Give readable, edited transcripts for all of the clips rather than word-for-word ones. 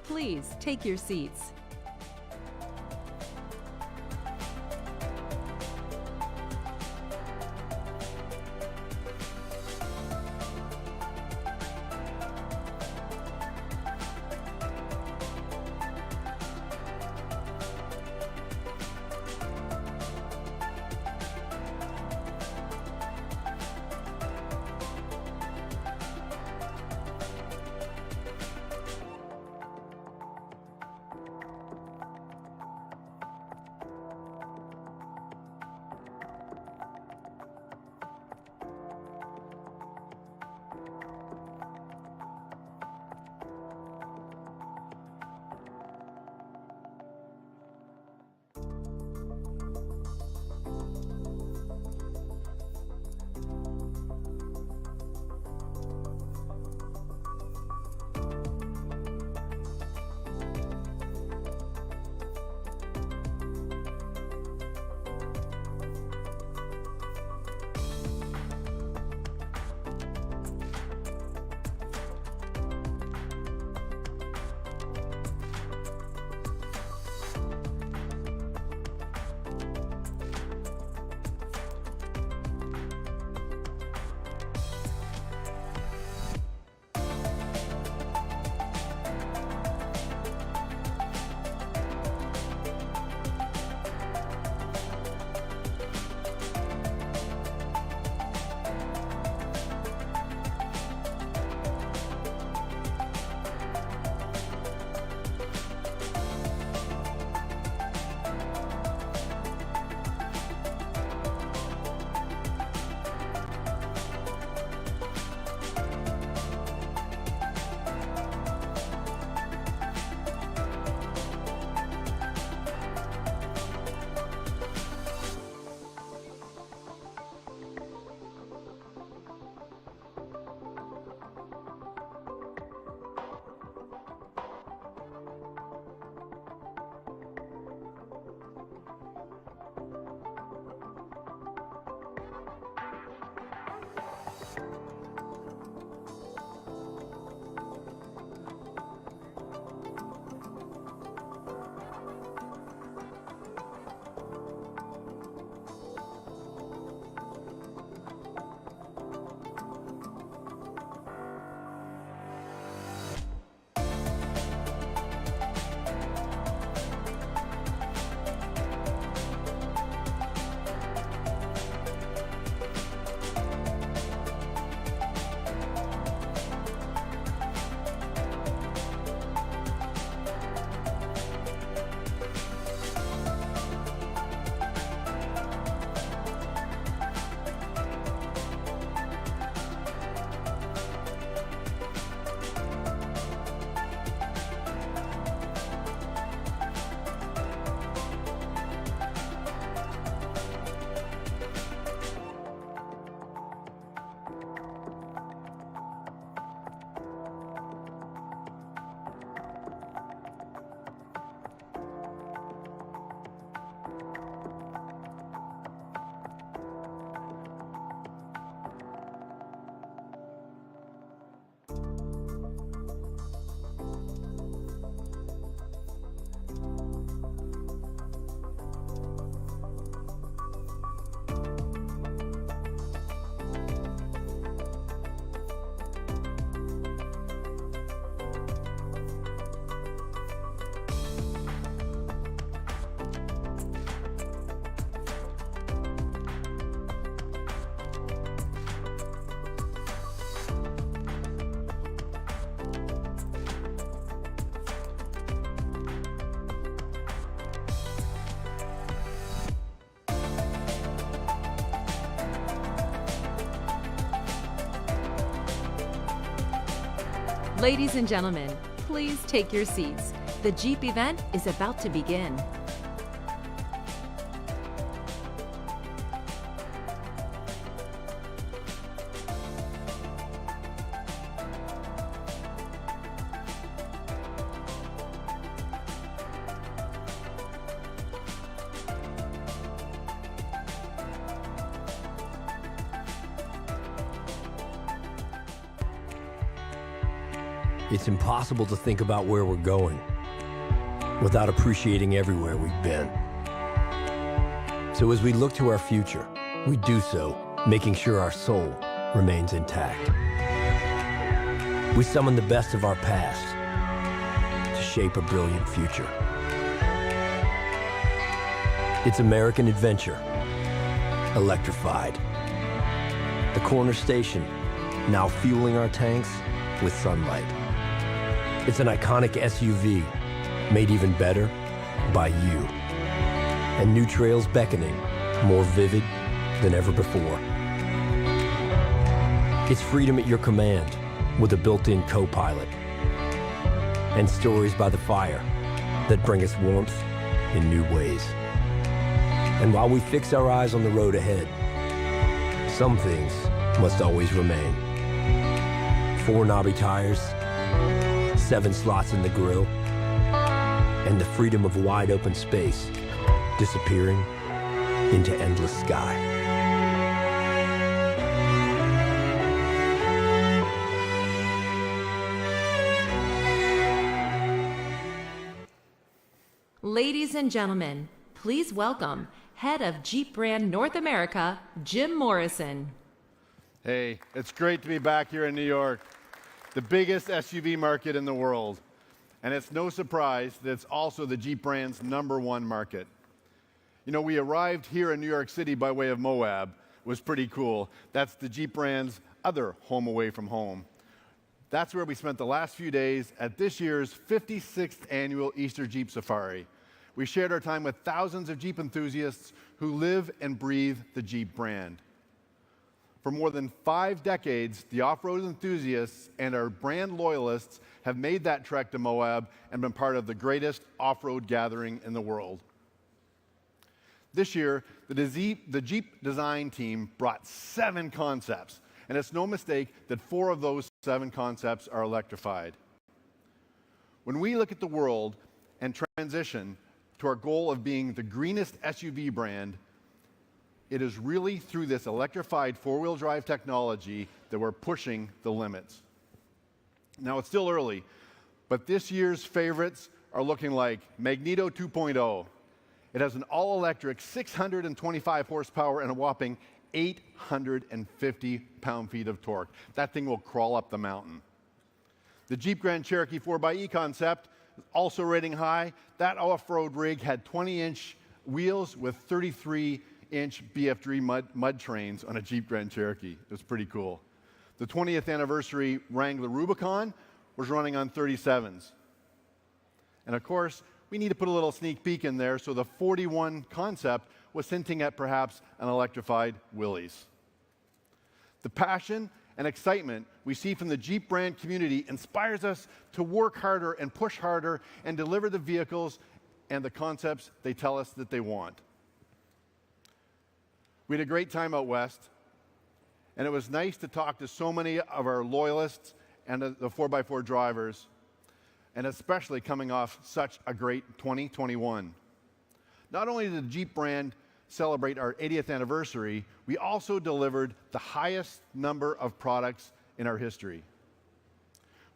Please take your seats. Ladies and gentlemen, please take your seats. The Jeep event is about to begin. It's impossible to think about where we're going without appreciating everywhere we've been. So as we look to our future, we do so making sure our soul remains intact. We summon the best of our past to shape a brilliant future. It's American adventure, electrified. The corner station, now fueling our tanks with sunlight. It's an iconic SUV, made even better by you. And new trails beckoning, more vivid than ever before. It's freedom at your command with a built-in co-pilot. And stories by the fire that bring us warmth in new ways. And while we fix our eyes on the road ahead, some things must always remain. 4 knobby tires, 7 slots in the grille, and the freedom of wide open space disappearing into endless sky. Ladies and gentlemen, please welcome Head of Jeep Brand North America, Jim Morrison. Hey, it's great to be back here in New York, the biggest SUV market in the world. And it's no surprise that it's also the Jeep brand's #1 market. You know, we arrived here in New York City by way of Moab. It was pretty cool. That's the Jeep brand's other home away from home. That's where we spent the last few days at this year's 56th annual Easter Jeep Safari. We shared our time with thousands of Jeep enthusiasts who live and breathe the Jeep brand. For more than 5 decades, the off-road enthusiasts and our brand loyalists have made that trek to Moab and been part of the greatest off-road gathering in the world. This year, the Jeep design team brought 7 concepts, and it's no mistake that 4 of those 7 concepts are electrified. When we look at the world and transition to our goal of being the greenest SUV brand, it is really through this electrified 4-wheel drive technology that we're pushing the limits. Now, it's still early, but this year's favorites are looking like Magneto 2.0. It has an all-electric 625 horsepower and a whopping 850 pound-feet of torque. That thing will crawl up the mountain. The Jeep Grand Cherokee 4xe concept, also rating high. That off-road rig had 20-inch wheels with 33-inch BF3 mud trains on a Jeep Grand Cherokee. It was pretty cool. The 20th anniversary Wrangler Rubicon was running on 37s. And of course, we need to put a little sneak peek in there, so the 41 concept was hinting at perhaps an electrified Willys. The passion and excitement we see from the Jeep brand community inspires us to work harder and push harder and deliver the vehicles and the concepts they tell us that they want. We had a great time out west, and it was nice to talk to so many of our loyalists and the 4x4 drivers, and especially coming off such a great 2021. Not only did the Jeep brand celebrate our 80th anniversary, we also delivered the highest number of products in our history.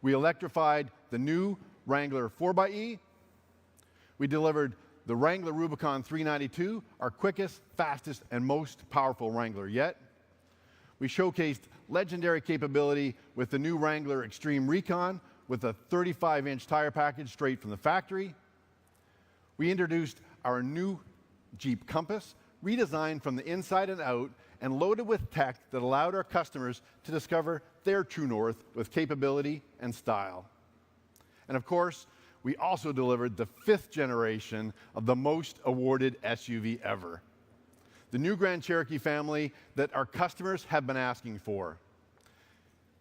We electrified the new Wrangler 4xe. We delivered the Wrangler Rubicon 392, our quickest, fastest, and most powerful Wrangler yet. We showcased legendary capability with the new Wrangler Extreme Recon with a 35-inch tire package straight from the factory. We introduced our new Jeep Compass, redesigned from the inside and out and loaded with tech that allowed our customers to discover their true north with capability and style. And of course, we also delivered the 5th generation of the most awarded SUV ever, the new Grand Cherokee family that our customers have been asking for.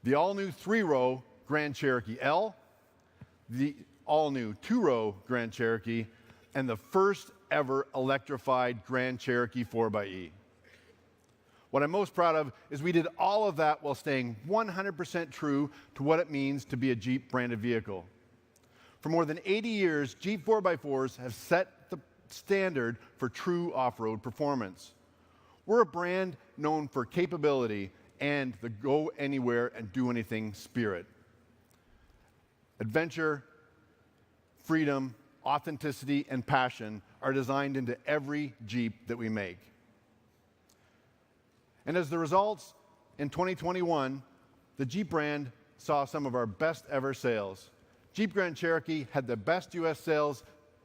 The all-new 3-row Grand Cherokee L, the all-new 2-row Grand Cherokee, and the first ever electrified Grand Cherokee 4xe. What I'm most proud of is we did all of that while staying 100% true to what it means to be a Jeep branded vehicle. For more than 80 years, Jeep 4x4s have set the standard for true off-road performance. We're a brand known for capability and the go anywhere and do anything spirit. Adventure, freedom, authenticity, and passion are designed into every Jeep that we make. And as the results in 2021, the Jeep brand saw some of our best ever sales. Jeep Grand Cherokee had the best US sales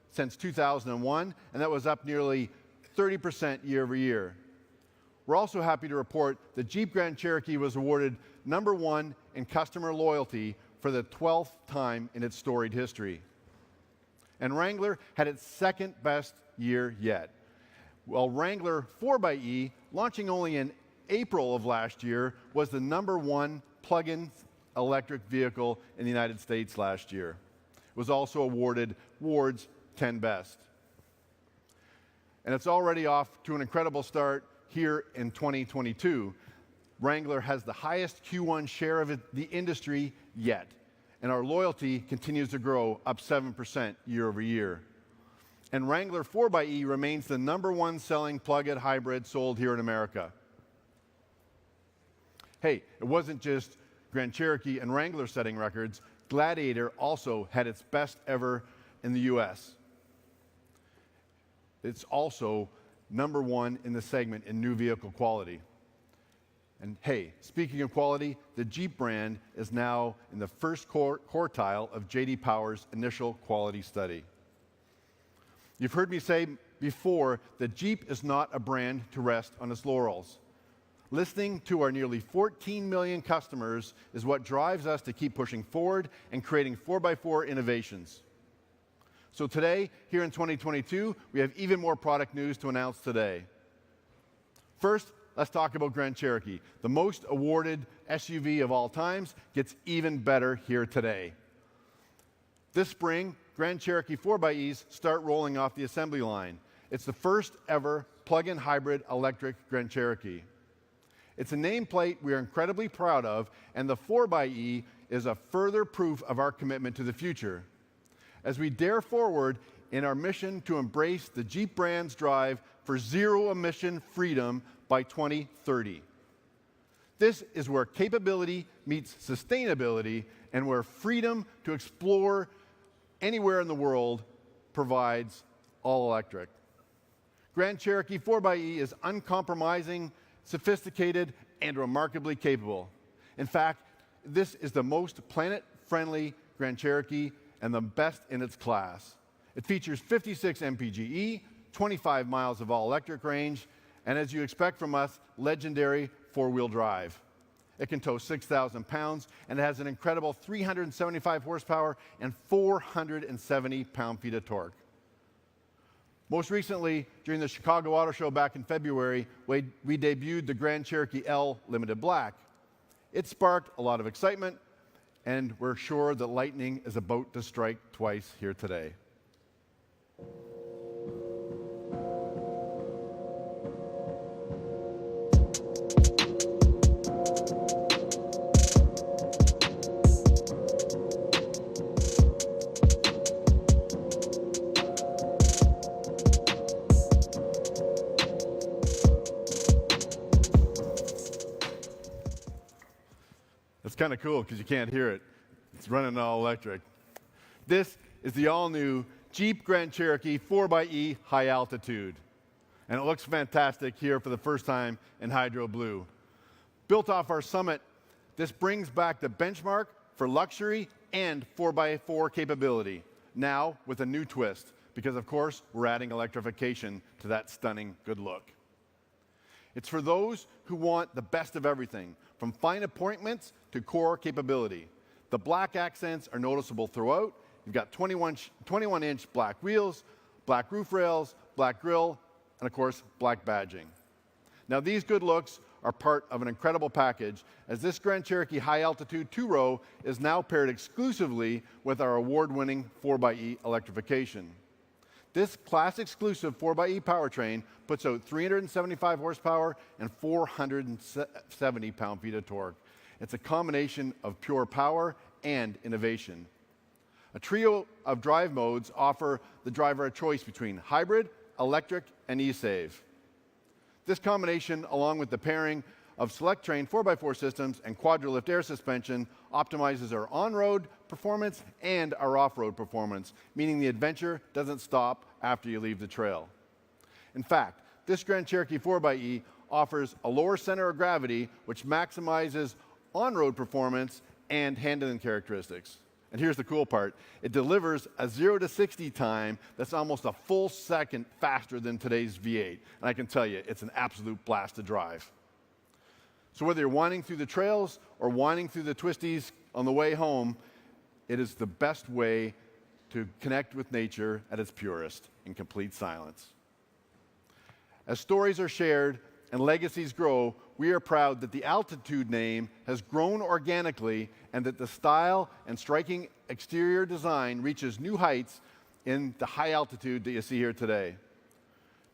since 2001, and that was up nearly 30% year over year. We're also happy to report that Jeep Grand Cherokee was awarded #1 in customer loyalty for the 12th time in its storied history. And Wrangler had its second best year yet. While Wrangler 4xe, launching only in April of last year, was the #1 plug-in electric vehicle in the United States last year. It was also awarded Ward's 10 Best. And it's already off to an incredible start here in 2022. Wrangler has the highest Q1 share of the industry yet, and our loyalty continues to grow, up 7% year over year. And Wrangler 4xe remains the #1 selling plug-in hybrid sold here in America. Hey, it wasn't just Grand Cherokee and Wrangler setting records. Gladiator also had its best ever in the US. It's also #1 in the segment in new vehicle quality. And hey, speaking of quality, the Jeep brand is now in the first quartile of J.D. Power's initial quality study. You've heard me say before that Jeep is not a brand to rest on its laurels. Listening to our nearly 14 million customers is what drives us to keep pushing forward and creating 4x4 innovations. So today, here in 2022, we have even more product news to announce today. First, let's talk about Grand Cherokee. The most awarded SUV of all times gets even better here today. This spring, Grand Cherokee 4xEs start rolling off the assembly line. It's the first ever plug-in hybrid electric Grand Cherokee. It's a nameplate we are incredibly proud of, and the 4xe is a further proof of our commitment to the future. As we dare forward in our mission to embrace the Jeep brand's drive for zero-emission freedom by 2030. This is where capability meets sustainability and where freedom to explore anywhere in the world provides all electric. Grand Cherokee 4xe is uncompromising, sophisticated, and remarkably capable. In fact, this is the most planet-friendly Grand Cherokee and the best in its class. It features 56 mpge, 25 miles of all-electric range, and as you expect from us, legendary four-wheel drive. It can tow 6,000 pounds, and it has an incredible 375 horsepower and 470 pound-feet of torque. Most recently, during the Chicago Auto Show back in February, we debuted the Grand Cherokee L Limited Black. It sparked a lot of excitement, and we're sure that lightning is about to strike twice here today. It's kind of cool because you can't hear it. It's running all electric. This is the all-new Jeep Grand Cherokee 4xe High Altitude. And it looks fantastic here for the first time in Hydro Blue. Built off our Summit, this brings back the benchmark for luxury and 4x4 capability, now with a new twist, because of course we're adding electrification to that stunning good look. It's for those who want the best of everything, from fine appointments to core capability. The black accents are noticeable throughout. You've got 21-inch black wheels, black roof rails, black grille, and of course, black badging. Now these good looks are part of an incredible package, as this Grand Cherokee High Altitude 2-row is now paired exclusively with our award-winning 4xe electrification. This class-exclusive 4xe powertrain puts out 375 horsepower and 470 pound-feet of torque. It's a combination of pure power and innovation. A trio of drive modes offer the driver a choice between hybrid, electric, and e-save. This combination, along with the pairing of select-train 4x4 systems and quadrilift air suspension optimizes our on-road performance and our off-road performance, meaning the adventure doesn't stop after you leave the trail. In fact, this Grand Cherokee 4xe offers a lower center of gravity, which maximizes on-road performance and handling characteristics. And here's the cool part. It delivers a 0 to 60 time that's almost a full second faster than today's V8. And I can tell you, it's an absolute blast to drive. So whether you're winding through the trails or winding through the twisties on the way home, it is the best way to connect with nature at its purest in complete silence. As stories are shared and legacies grow, we are proud that the Altitude name has grown organically and that the style and striking exterior design reaches new heights in the high altitude that you see here today.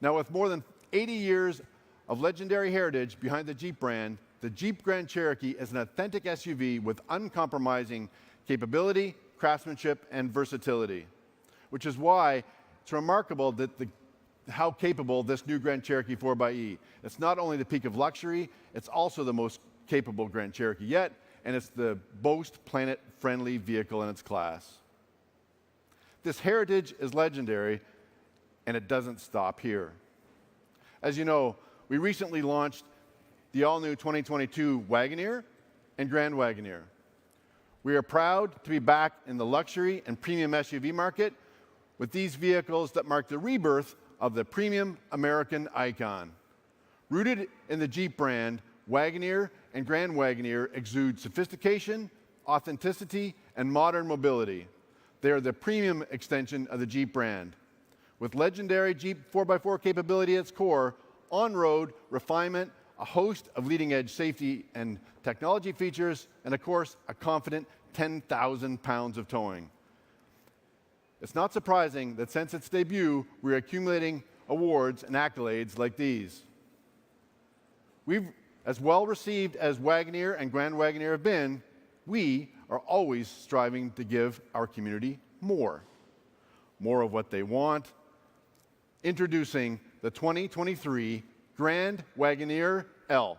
Now, with more than 80 years of legendary heritage behind the Jeep brand, the Jeep Grand Cherokee is an authentic SUV with uncompromising capability, craftsmanship, and versatility, which is why it's remarkable that how capable this new Grand Cherokee 4xe. It's not only the peak of luxury, it's also the most capable Grand Cherokee yet, and it's the most planet-friendly vehicle in its class. This heritage is legendary, and it doesn't stop here. As you know, we recently launched the all-new 2022 Wagoneer and Grand Wagoneer. We are proud to be back in the luxury and premium SUV market with these vehicles that mark the rebirth of the premium American icon. Rooted in the Jeep brand, Wagoneer and Grand Wagoneer exude sophistication, authenticity, and modern mobility. They are the premium extension of the Jeep brand. With legendary Jeep 4x4 capability at its core, on-road refinement, a host of leading-edge safety and technology features, and of course, a confident 10,000 pounds of towing. It's not surprising that since its debut, we're accumulating awards and accolades like these. We've, as well received as Wagoneer and Grand Wagoneer have been, we are always striving to give our community more of what they want. Introducing the 2023 Grand Wagoneer L.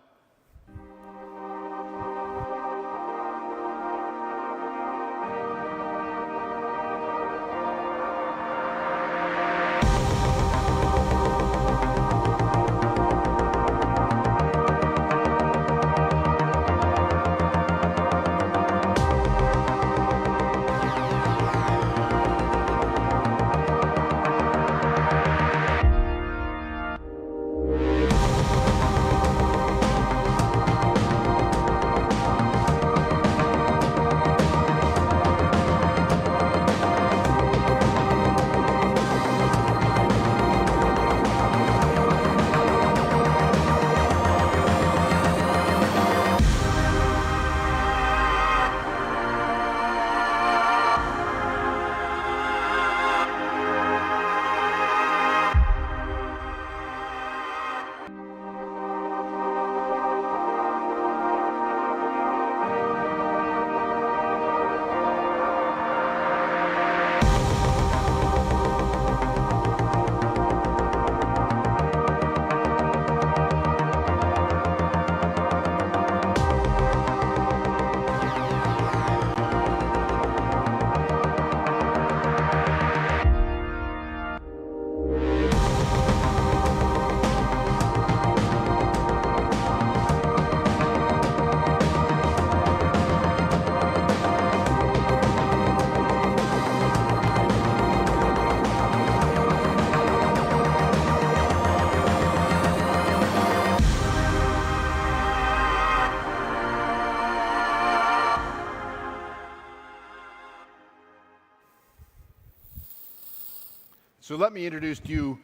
So let me introduce you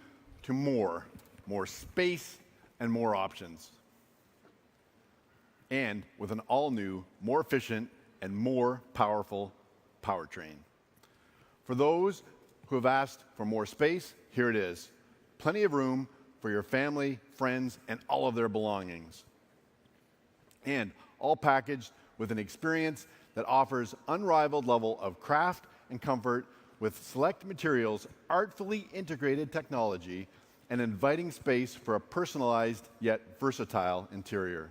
to more space and more options. And with an all-new, more efficient, and more powerful powertrain. For those who have asked for more space, here it is. Plenty of room for your family, friends, and all of their belongings. And all packaged with an experience that offers unrivaled level of craft and comfort with select materials, artfully integrated technology, and inviting space for a personalized yet versatile interior.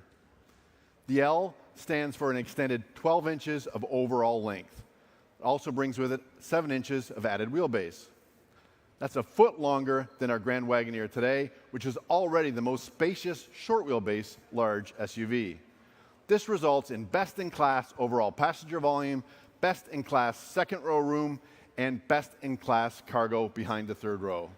The L stands for an extended 12 inches of overall length. It also brings with it 7 inches of added wheelbase. That's a foot longer than our Grand Wagoneer today, which is already the most spacious short wheelbase large SUV. This results in best-in-class overall passenger volume, best-in-class second row room, and best-in-class cargo behind the third row.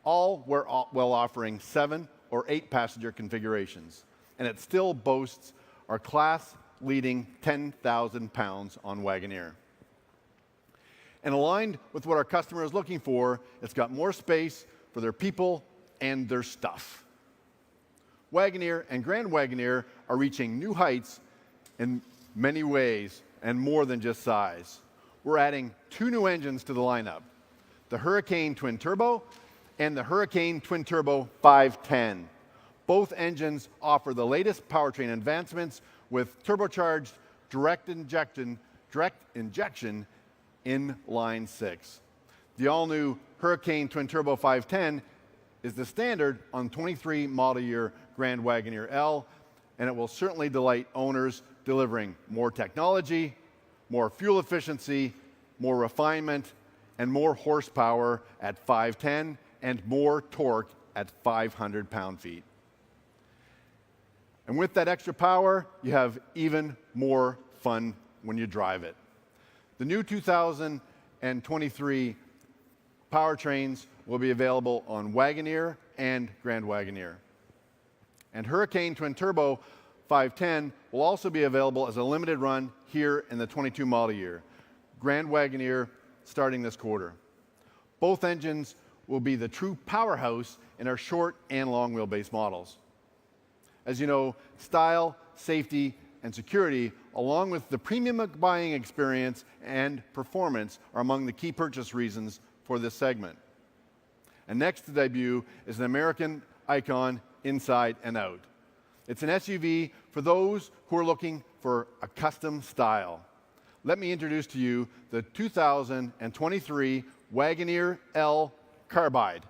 All while offering 7 or 8 passenger configurations. And it still boasts our class-leading 10,000 pounds on Wagoneer. And aligned with what our customer is looking for, it's got more space for their people and their stuff. Wagoneer and Grand Wagoneer are reaching new heights in many ways and more than just size. We're adding 2 new engines to the lineup, the Hurricane Twin Turbo and the Hurricane Twin Turbo 510. Both engines offer the latest powertrain advancements with turbocharged direct injection inline 6. The all-new Hurricane Twin Turbo 510 is the standard on 23 model year Grand Wagoneer L, and it will certainly delight owners, delivering more technology, more fuel efficiency, more refinement, and more horsepower at 510 and more torque at 500 pound-feet. And with that extra power, you have even more fun when you drive it. The new 2023 powertrains will be available on Wagoneer and Grand Wagoneer. And Hurricane Twin Turbo 510 will also be available as a limited run here in the 22 model year. Grand Wagoneer starting this quarter. Both engines will be the true powerhouse in our short and long wheelbase models. As you know, style, safety, and security, along with the premium buying experience and performance, are among the key purchase reasons for this segment. And next to debut is an American icon inside and out. It's an SUV for those who are looking for a custom style. Let me introduce to you the 2023 Wagoneer L Carbide.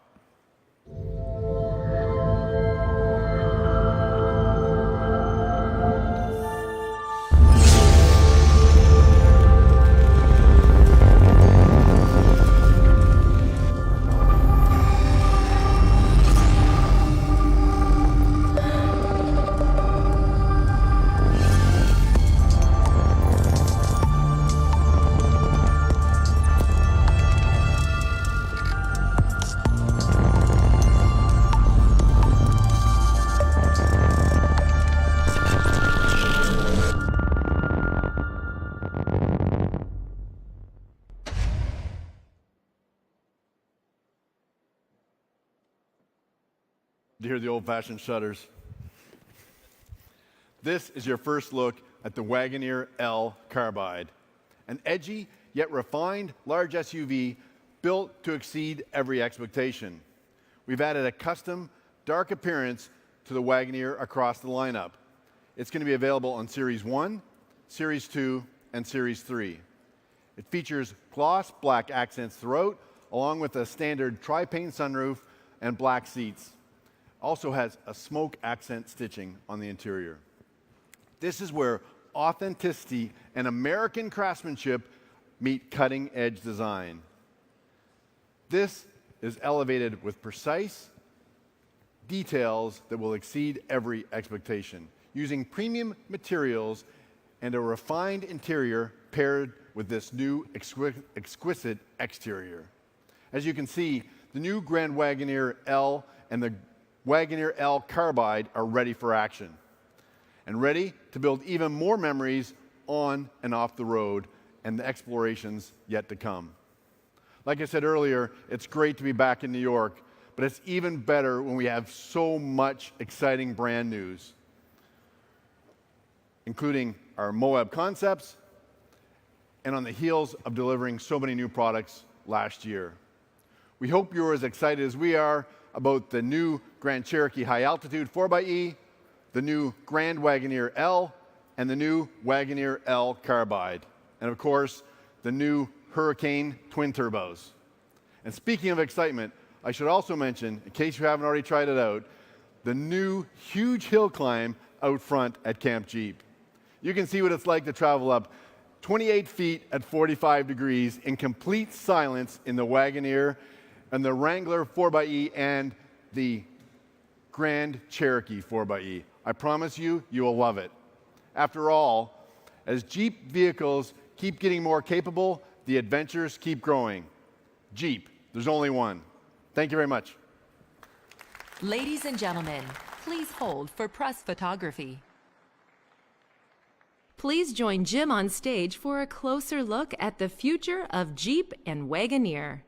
To hear the old-fashioned shudders. This is your first look at the Wagoneer L Carbide, an edgy yet refined large SUV built to exceed every expectation. We've added a custom dark appearance to the Wagoneer across the lineup. It's going to be available on Series 1, Series 2, and Series 3. It features gloss black accents throughout, along with a standard tri-pane sunroof and black seats. Also has a smoke accent stitching on the interior. This is where authenticity and American craftsmanship meet cutting-edge design. This is elevated with precise details that will exceed every expectation, using premium materials and a refined interior paired with this new exquisite exterior. As you can see, the new Grand Wagoneer L and the Wagoneer L Carbide are ready for action and ready to build even more memories on and off the road and the explorations yet to come. Like I said earlier, it's great to be back in New York, but it's even better when we have so much exciting brand news, including our Moab concepts and on the heels of delivering so many new products last year. We hope you're as excited as we are about the new Grand Cherokee High Altitude 4xe, the new Grand Wagoneer L, and the new Wagoneer L Carbide. And of course, the new Hurricane Twin Turbos. And speaking of excitement, I should also mention, in case you haven't already tried it out, the new huge hill climb out front at Camp Jeep. You can see what it's like to travel up 28 feet at 45 degrees in complete silence in the Wagoneer and the Wrangler 4xe and the Grand Cherokee 4xe. I promise you, you will love it. After all, as Jeep vehicles keep getting more capable, the adventures keep growing. Jeep, there's only one. Thank you very much. Ladies and gentlemen, please hold for press photography. Please join Jim on stage for a closer look at the future of Jeep and Wagoneer.